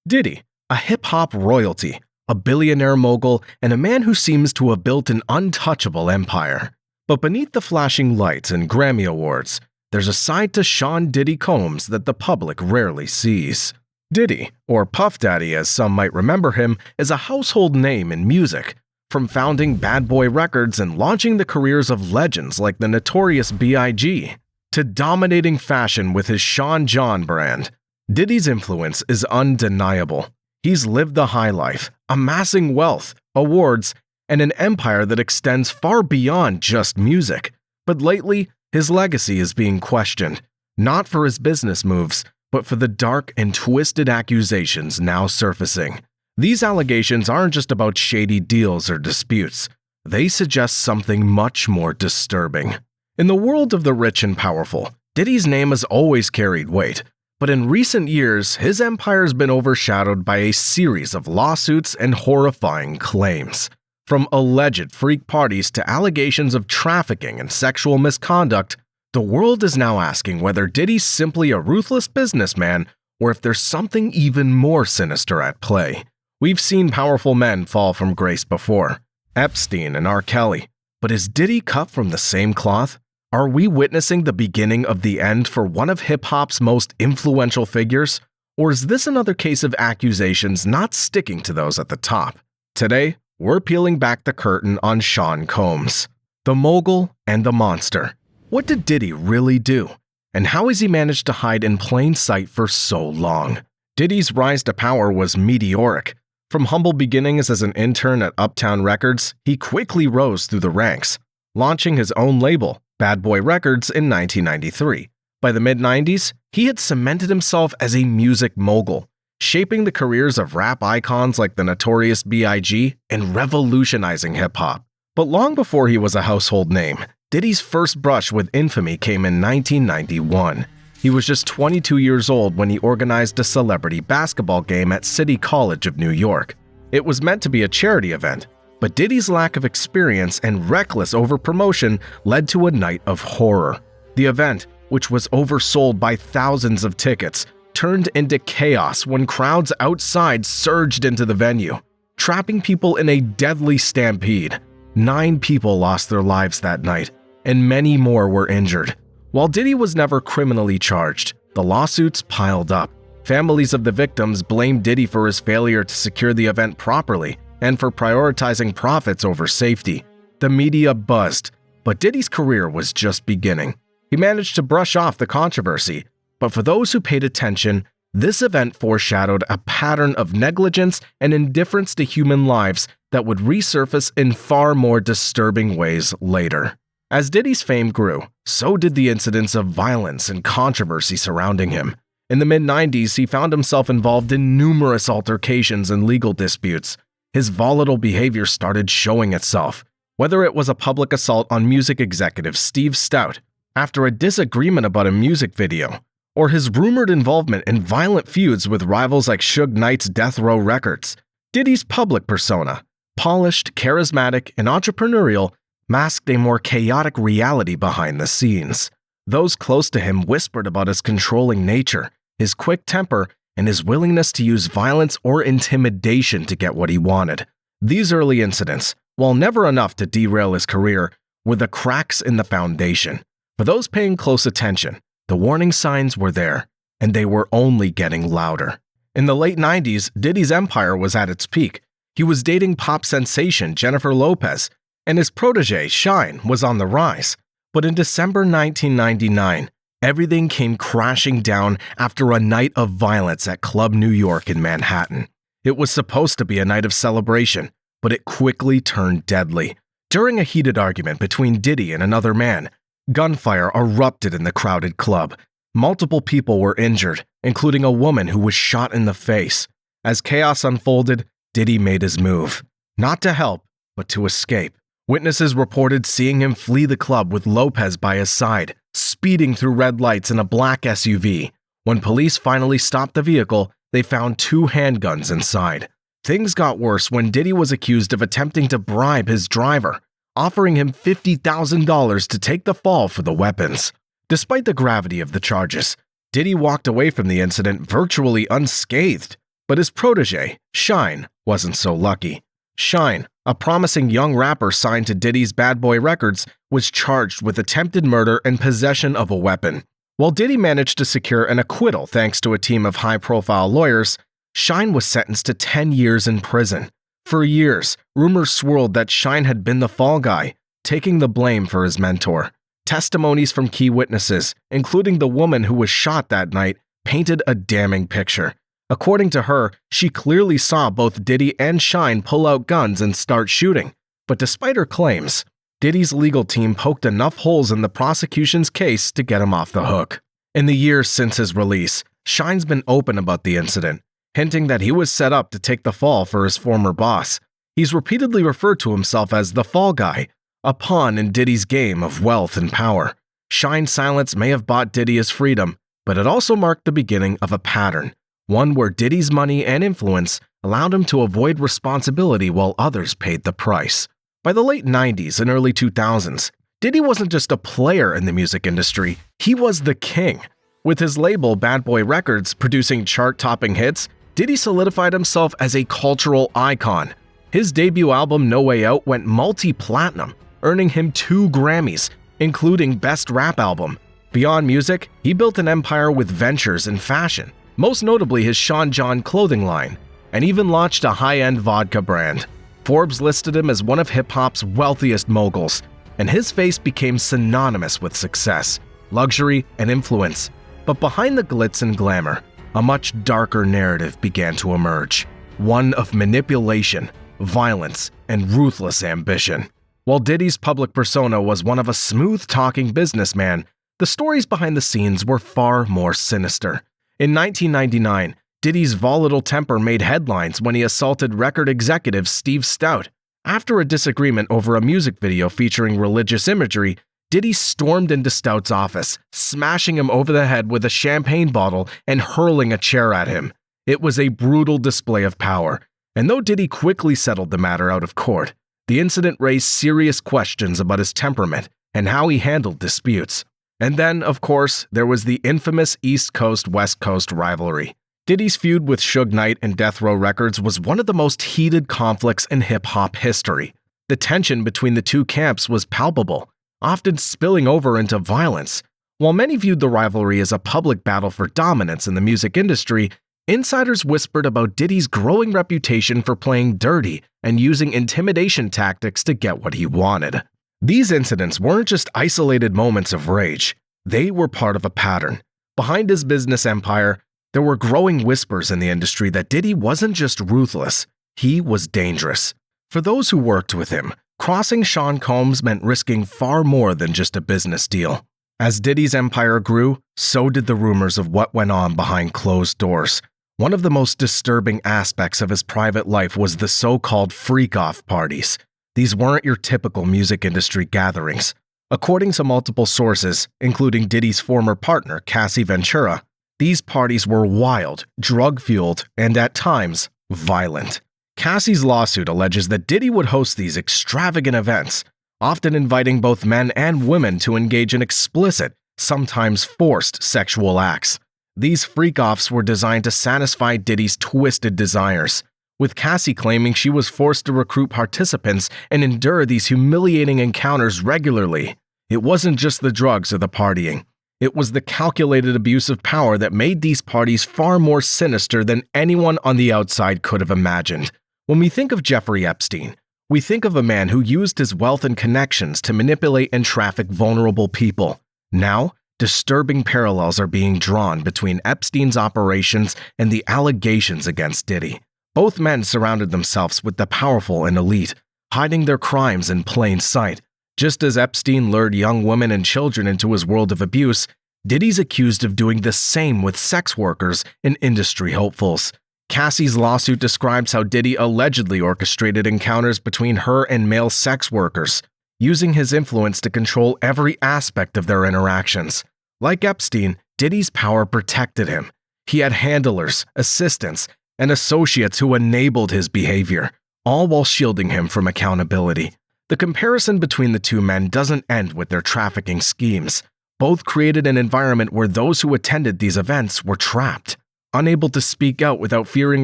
Diddy, a hip-hop royalty, a billionaire mogul, and a man who seems to have built an untouchable empire. But beneath the flashing lights and Grammy Awards, there's a side to Sean Diddy Combs that the public rarely sees. Diddy, or Puff Daddy as some might remember him, is a household name in music. From founding Bad Boy Records and launching the careers of legends like the notorious B.I.G., to dominating fashion with his Sean John brand, Diddy's influence is undeniable. He's lived the high life, amassing wealth, awards, and an empire that extends far beyond just music. But lately, his legacy is being questioned, not for his business moves, but for the dark and twisted accusations now surfacing. These allegations aren't just about shady deals or disputes. They suggest something much more disturbing. In the world of the rich and powerful, Diddy's name has always carried weight, but in recent years, his empire has been overshadowed by a series of lawsuits and horrifying claims. From alleged freak parties to allegations of trafficking and sexual misconduct, the world is now asking whether Diddy's simply a ruthless businessman or if there's something even more sinister at play. We've seen powerful men fall from grace before, Epstein and R. Kelly, but is Diddy cut from the same cloth? Are we witnessing the beginning of the end for one of hip-hop's most influential figures? Or is this another case of accusations not sticking to those at the top? Today, we're peeling back the curtain on Sean Combs, the mogul and the monster. What did Diddy really do? And how has he managed to hide in plain sight for so long? Diddy's rise to power was meteoric. From humble beginnings as an intern at Uptown Records, he quickly rose through the ranks, launching his own label, Bad Boy Records, in 1993. By the mid-90s, he had cemented himself as a music mogul, shaping the careers of rap icons like the notorious B.I.G. and revolutionizing hip-hop. But long before he was a household name, Diddy's first brush with infamy came in 1991. He was just 22 years old when he organized a celebrity basketball game at City College of New York. It was meant to be a charity event, but Diddy's lack of experience and reckless overpromotion led to a night of horror. The event, which was oversold by thousands of tickets, turned into chaos when crowds outside surged into the venue, trapping people in a deadly stampede. 9 people lost their lives that night, and many more were injured. While Diddy was never criminally charged, the lawsuits piled up. Families of the victims blamed Diddy for his failure to secure the event properly and for prioritizing profits over safety. The media buzzed, but Diddy's career was just beginning. He managed to brush off the controversy, but for those who paid attention, this event foreshadowed a pattern of negligence and indifference to human lives that would resurface in far more disturbing ways later. As Diddy's fame grew, so did the incidents of violence and controversy surrounding him. In the mid-90s, he found himself involved in numerous altercations and legal disputes. His volatile behavior started showing itself, whether it was a public assault on music executive Steve Stout after a disagreement about a music video, or his rumored involvement in violent feuds with rivals like Suge Knight's Death Row Records. Diddy's public persona, polished, charismatic, and entrepreneurial, masked a more chaotic reality behind the scenes. Those close to him whispered about his controlling nature, his quick temper, and his willingness to use violence or intimidation to get what he wanted. These early incidents, while never enough to derail his career, were the cracks in the foundation. For those paying close attention, the warning signs were there, and they were only getting louder. In the late 90s, Diddy's empire was at its peak. He was dating pop sensation Jennifer Lopez, and his protege, Shine, was on the rise. But in December 1999, everything came crashing down after a night of violence at Club New York in Manhattan. It was supposed to be a night of celebration, but it quickly turned deadly. During a heated argument between Diddy and another man, gunfire erupted in the crowded club. Multiple people were injured, including a woman who was shot in the face. As chaos unfolded, Diddy made his move. Not to help, but to escape. Witnesses reported seeing him flee the club with Lopez by his side, speeding through red lights in a black SUV. When police finally stopped the vehicle, they found 2 handguns inside. Things got worse when Diddy was accused of attempting to bribe his driver, offering him $50,000 to take the fall for the weapons. Despite the gravity of the charges, Diddy walked away from the incident virtually unscathed. But his protege, Shine, wasn't so lucky. Shine, a promising young rapper signed to Diddy's Bad Boy Records, was charged with attempted murder and possession of a weapon. While Diddy managed to secure an acquittal thanks to a team of high-profile lawyers, Shine was sentenced to 10 years in prison. For years, rumors swirled that Shine had been the fall guy, taking the blame for his mentor. Testimonies from key witnesses, including the woman who was shot that night, painted a damning picture. According to her, she clearly saw both Diddy and Shine pull out guns and start shooting. But despite her claims, Diddy's legal team poked enough holes in the prosecution's case to get him off the hook. In the years since his release, Shine's been open about the incident, hinting that he was set up to take the fall for his former boss. He's repeatedly referred to himself as the fall guy, a pawn in Diddy's game of wealth and power. Shine's silence may have bought Diddy his freedom, but it also marked the beginning of a pattern, one where Diddy's money and influence allowed him to avoid responsibility while others paid the price. By the late 90s and early 2000s, Diddy wasn't just a player in the music industry, he was the king. With his label Bad Boy Records producing chart-topping hits, Diddy solidified himself as a cultural icon. His debut album No Way Out went multi-platinum, earning him 2 Grammys, including Best Rap Album. Beyond music, he built an empire with ventures in fashion, most notably his Sean John clothing line, and even launched a high-end vodka brand. Forbes listed him as one of hip-hop's wealthiest moguls, and his face became synonymous with success, luxury, and influence. But behind the glitz and glamour, a much darker narrative began to emerge, one of manipulation, violence, and ruthless ambition. While Diddy's public persona was one of a smooth-talking businessman, the stories behind the scenes were far more sinister. In 1999, Diddy's volatile temper made headlines when he assaulted record executive Steve Stout. After a disagreement over a music video featuring religious imagery, Diddy stormed into Stout's office, smashing him over the head with a champagne bottle and hurling a chair at him. It was a brutal display of power, and though Diddy quickly settled the matter out of court, the incident raised serious questions about his temperament and how he handled disputes. And then, of course, there was the infamous East Coast-West Coast rivalry. Diddy's feud with Suge Knight and Death Row Records was one of the most heated conflicts in hip-hop history. The tension between the two camps was palpable, often spilling over into violence. While many viewed the rivalry as a public battle for dominance in the music industry, insiders whispered about Diddy's growing reputation for playing dirty and using intimidation tactics to get what he wanted. These incidents weren't just isolated moments of rage, they were part of a pattern. Behind his business empire, there were growing whispers in the industry that Diddy wasn't just ruthless, he was dangerous. For those who worked with him, crossing Sean Combs meant risking far more than just a business deal. As Diddy's empire grew, so did the rumors of what went on behind closed doors. One of the most disturbing aspects of his private life was the so-called freak-off parties. These weren't your typical music industry gatherings. According to multiple sources, including Diddy's former partner, Cassie Ventura, these parties were wild, drug-fueled, and at times, violent. Cassie's lawsuit alleges that Diddy would host these extravagant events, often inviting both men and women to engage in explicit, sometimes forced sexual acts. These freak-offs were designed to satisfy Diddy's twisted desires, with Cassie claiming she was forced to recruit participants and endure these humiliating encounters regularly. It wasn't just the drugs or the partying. It was the calculated abuse of power that made these parties far more sinister than anyone on the outside could have imagined. When we think of Jeffrey Epstein, we think of a man who used his wealth and connections to manipulate and traffic vulnerable people. Now, disturbing parallels are being drawn between Epstein's operations and the allegations against Diddy. Both men surrounded themselves with the powerful and elite, hiding their crimes in plain sight. Just as Epstein lured young women and children into his world of abuse, Diddy's accused of doing the same with sex workers and industry hopefuls. Cassie's lawsuit describes how Diddy allegedly orchestrated encounters between her and male sex workers, using his influence to control every aspect of their interactions. Like Epstein, Diddy's power protected him. He had handlers, assistants, and associates who enabled his behavior, all while shielding him from accountability. The comparison between the two men doesn't end with their trafficking schemes. Both created an environment where those who attended these events were trapped. unable to speak out without fearing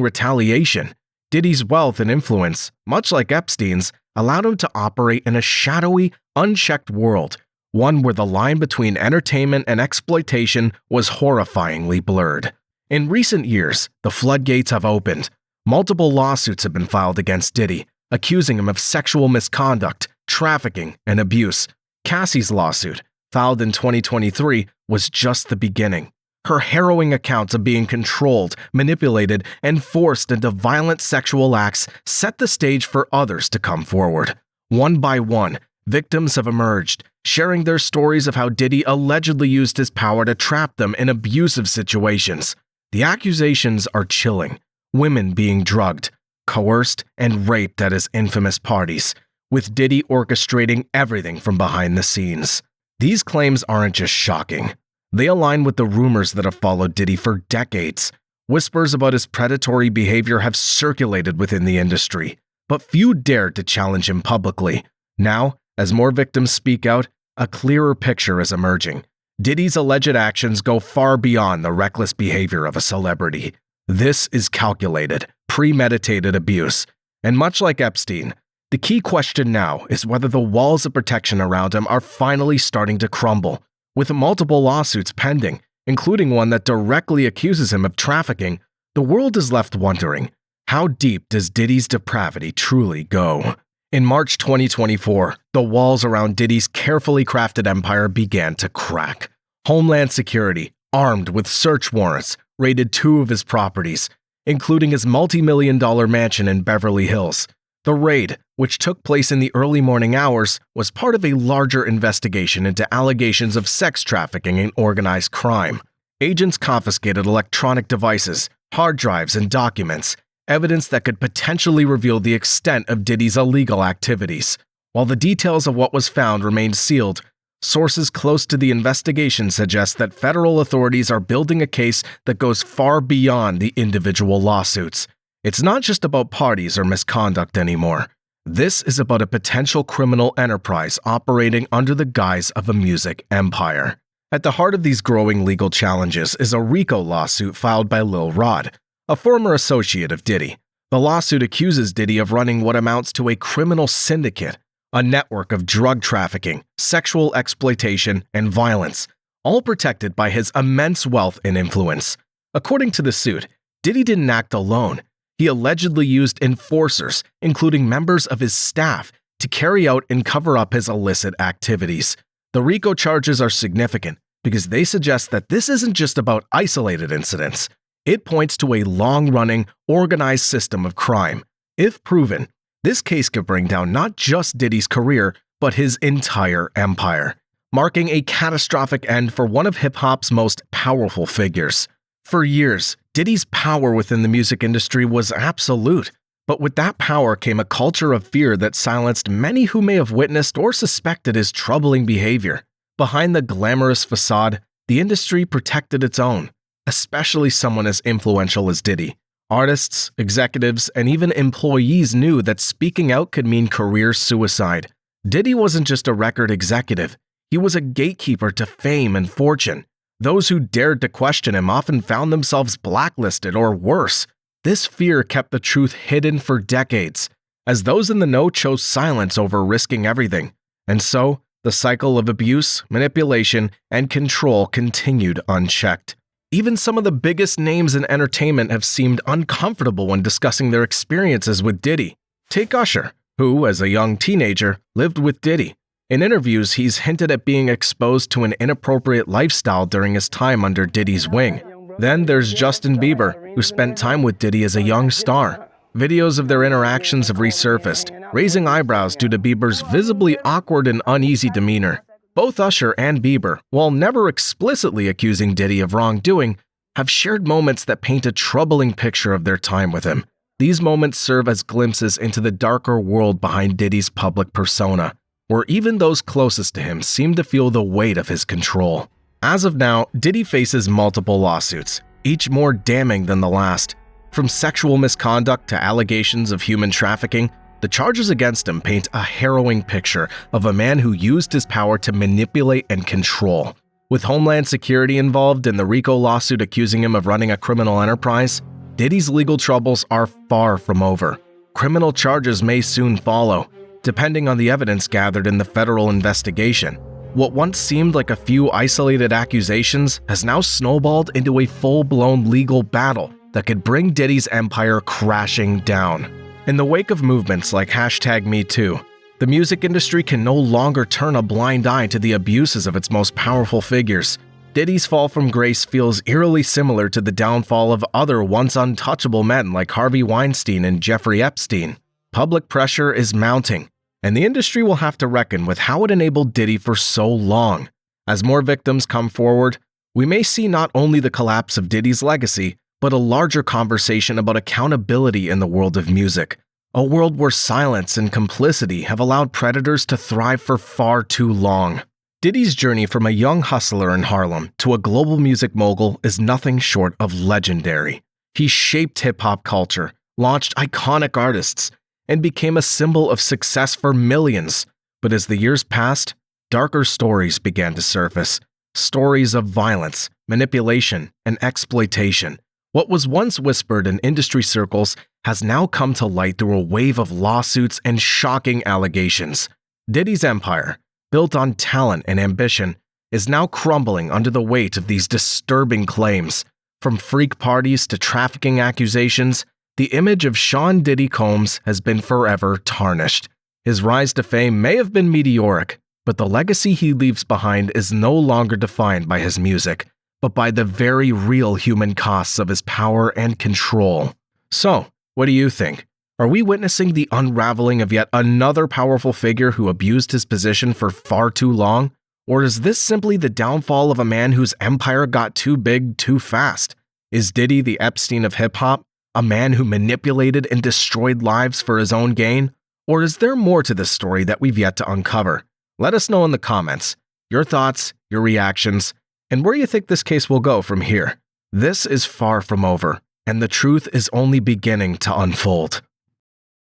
retaliation. Diddy's wealth and influence, much like Epstein's, allowed him to operate in a shadowy, unchecked world, one where the line between entertainment and exploitation was horrifyingly blurred. In recent years, the floodgates have opened. Multiple lawsuits have been filed against Diddy, accusing him of sexual misconduct, trafficking, and abuse. Cassie's lawsuit, filed in 2023, was just the beginning. Her harrowing accounts of being controlled, manipulated, and forced into violent sexual acts set the stage for others to come forward. One by one, victims have emerged, sharing their stories of how Diddy allegedly used his power to trap them in abusive situations. The accusations are chilling. Women being drugged, coerced, and raped at his infamous parties, with Diddy orchestrating everything from behind the scenes. These claims aren't just shocking. They align with the rumors that have followed Diddy for decades. Whispers about his predatory behavior have circulated within the industry, but few dared to challenge him publicly. Now, as more victims speak out, a clearer picture is emerging. Diddy's alleged actions go far beyond the reckless behavior of a celebrity. This is calculated, premeditated abuse. And much like Epstein, the key question now is whether the walls of protection around him are finally starting to crumble. With multiple lawsuits pending, including one that directly accuses him of trafficking, the world is left wondering, how deep does Diddy's depravity truly go? In March 2024, the walls around Diddy's carefully crafted empire began to crack. Homeland Security, armed with search warrants, raided 2 of his properties, including his multi-million-dollar mansion in Beverly Hills. The raid, which took place in the early morning hours, was part of a larger investigation into allegations of sex trafficking and organized crime. Agents confiscated electronic devices, hard drives, and documents, evidence that could potentially reveal the extent of Diddy's illegal activities. While the details of what was found remained sealed, sources close to the investigation suggest that federal authorities are building a case that goes far beyond the individual lawsuits. It's not just about parties or misconduct anymore. This is about a potential criminal enterprise operating under the guise of a music empire. At the heart of these growing legal challenges is a RICO lawsuit filed by Lil Rod, a former associate of Diddy. The lawsuit accuses Diddy of running what amounts to a criminal syndicate, a network of drug trafficking, sexual exploitation, and violence, all protected by his immense wealth and influence. According to the suit, Diddy didn't act alone. He allegedly used enforcers, including members of his staff, to carry out and cover up his illicit activities. The RICO charges are significant because they suggest that this isn't just about isolated incidents. It points to a long-running, organized system of crime. If proven, this case could bring down not just Diddy's career, but his entire empire, marking a catastrophic end for one of hip-hop's most powerful figures. For years, Diddy's power within the music industry was absolute, but with that power came a culture of fear that silenced many who may have witnessed or suspected his troubling behavior. Behind the glamorous facade, the industry protected its own, especially someone as influential as Diddy. Artists, executives, and even employees knew that speaking out could mean career suicide. Diddy wasn't just a record executive, he was a gatekeeper to fame and fortune. Those who dared to question him often found themselves blacklisted or worse. This fear kept the truth hidden for decades, as those in the know chose silence over risking everything. And so, the cycle of abuse, manipulation, and control continued unchecked. Even some of the biggest names in entertainment have seemed uncomfortable when discussing their experiences with Diddy. Take Usher, who, as a young teenager, lived with Diddy. In interviews, he's hinted at being exposed to an inappropriate lifestyle during his time under Diddy's wing. Then there's Justin Bieber, who spent time with Diddy as a young star. Videos of their interactions have resurfaced, raising eyebrows due to Bieber's visibly awkward and uneasy demeanor. Both Usher and Bieber, while never explicitly accusing Diddy of wrongdoing, have shared moments that paint a troubling picture of their time with him. These moments serve as glimpses into the darker world behind Diddy's public persona, where even those closest to him seem to feel the weight of his control. As of now, Diddy faces multiple lawsuits, each more damning than the last. From sexual misconduct to allegations of human trafficking, the charges against him paint a harrowing picture of a man who used his power to manipulate and control. With Homeland Security involved in the RICO lawsuit accusing him of running a criminal enterprise, Diddy's legal troubles are far from over. Criminal charges may soon follow, depending on the evidence gathered in the federal investigation. What once seemed like a few isolated accusations has now snowballed into a full-blown legal battle that could bring Diddy's empire crashing down. In the wake of movements like #MeToo, the music industry can no longer turn a blind eye to the abuses of its most powerful figures. Diddy's fall from grace feels eerily similar to the downfall of other once untouchable men like Harvey Weinstein and Jeffrey Epstein. Public pressure is mounting, and the industry will have to reckon with how it enabled Diddy for so long. As more victims come forward, we may see not only the collapse of Diddy's legacy, but a larger conversation about accountability in the world of music. A world where silence and complicity have allowed predators to thrive for far too long. Diddy's journey from a young hustler in Harlem to a global music mogul is nothing short of legendary. He shaped hip-hop culture, launched iconic artists, and became a symbol of success for millions. But as the years passed, darker stories began to surface. Stories of violence, manipulation, and exploitation. What was once whispered in industry circles has now come to light through a wave of lawsuits and shocking allegations. Diddy's empire, built on talent and ambition, is now crumbling under the weight of these disturbing claims. From freak parties to trafficking accusations, the image of Sean Diddy Combs has been forever tarnished. His rise to fame may have been meteoric, but the legacy he leaves behind is no longer defined by his music, but by the very real human costs of his power and control. So, what do you think? Are we witnessing the unraveling of yet another powerful figure who abused his position for far too long? Or is this simply the downfall of a man whose empire got too big too fast? Is Diddy the Epstein of hip-hop? A man who manipulated and destroyed lives for his own gain? Or is there more to this story that we've yet to uncover? Let us know in the comments your thoughts, your reactions, and where you think this case will go from here. This is far from over, and the truth is only beginning to unfold.